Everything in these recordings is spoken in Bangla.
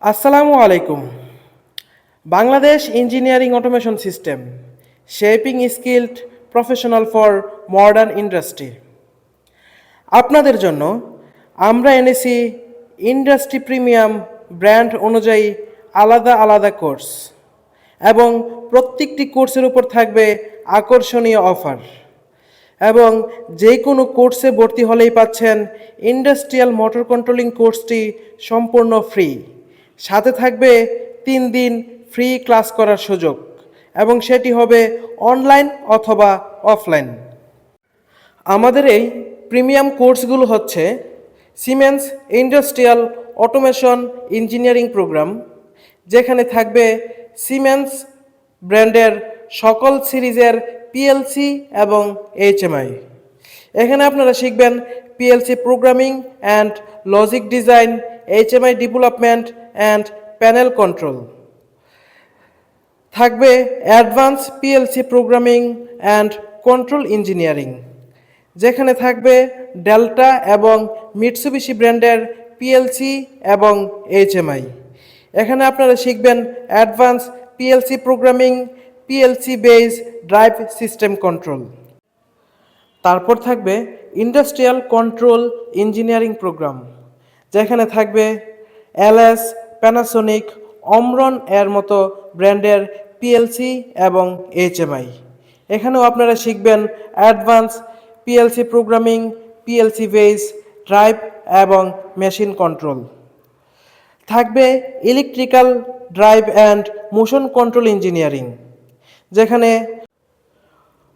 আসসালামু আলাইকুম। Bangladesh engineering automation system shaping skilled professional for modern industry. আপনাদের জন্য আমরা এনেছি ইন্ডাস্ট্রি প্রিমিয়াম ব্র্যান্ড অনুযায়ী আলাদা আলাদা কোর্স এবং প্রত্যেকটি কোর্সের উপর থাকবে আকর্ষণীয় অফার এবং যে কোনো কোর্সে ভর্তি হলেই পাচ্ছেন ইন্ডাস্ট্রিয়াল মোটর কন্ট্রোলিং কোর্সটি সম্পূর্ণ ফ্রি। সাথে থাকবে 3 দিন ফ্রি ক্লাস করার সুযোগ এবং সেটি হবে অনলাইন অথবা অফলাইন। আমাদের এই প্রিমিয়াম কোর্সগুলো হচ্ছে Siemens industrial automation engineering programme, যেখানে থাকবে সিমেন্স ব্র্যান্ডের সকল সিরিজের পিএলসি এবং এইচএমআই। এখানে আপনারা শিখবেন PLC programming and logic design, HMI development and panel control. থাকবে advance PLC programming and control engineering, যেখানে থাকবে ডেল্টা এবং মিটসুবিশি ব্র্যান্ডের পিএলসি এবং এইচএমআই। এখানে আপনারা শিখবেন advance PLC programming, PLC base drive system control. তারপর থাকবে ইন্ডাস্ট্রিয়াল কন্ট্রোল ইঞ্জিনিয়ারিং প্রোগ্রাম, যেখানে থাকবে এলএস, প্যানাসোনিক, অমরন এর মতো ব্র্যান্ডের পিএলসি এবং এইচএমআই। এখানেও আপনারা শিখবেন advance PLC programming, PLC base drive এবং মেশিন কন্ট্রোল। থাকবে electrical drive and motion control engineering, যেখানে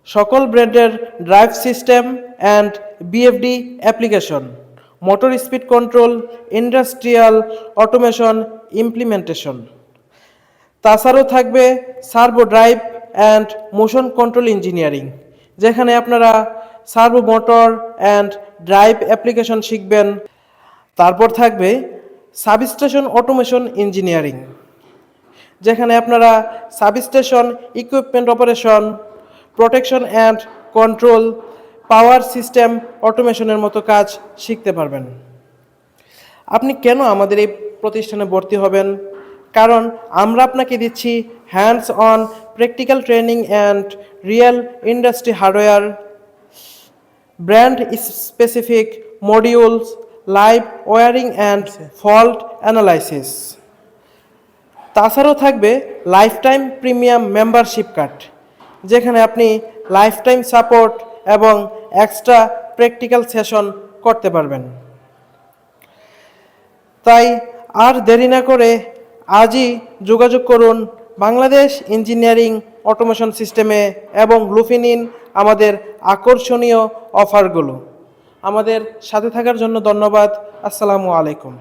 সকল ব্র্যান্ডের drive system and VFD application, motor speed control, industrial automation implementation. তাছাড়াও থাকবে servo drive and motion control engineering, যেখানে আপনারা servo motor and drive application শিখবেন। তারপর থাকবে সাবস্টেশন অটোমেশন ইঞ্জিনিয়ারিং, যেখানে আপনারা substation equipment operation, protection and control, power system অটোমেশনের মতো কাজ শিখতে পারবেন। আপনি কেন আমাদের এই প্রতিষ্ঠানে ভর্তি হবেন? কারণ আমরা আপনাকে দিচ্ছি hands on practical training and real industry hardware, brand specific modules, live wiring and fault analysis. তাছাড়াও থাকবে লাইফটাইম প্রিমিয়াম মেম্বারশিপ কার্ড, যেখানে আপনি লাইফটাইম সাপোর্ট এবং এক্সট্রা প্র্যাকটিক্যাল সেশন করতে পারবেন। তাই আর দেরি না করে আজই যোগাযোগ করুন বাংলাদেশ ইঞ্জিনিয়ারিং অটোমেশন সিস্টেমে এবং লুফে নিন আমাদের আকর্ষণীয় অফারগুলো। আমাদের সাথে থাকার জন্য ধন্যবাদ। আসসালামু আলাইকুম।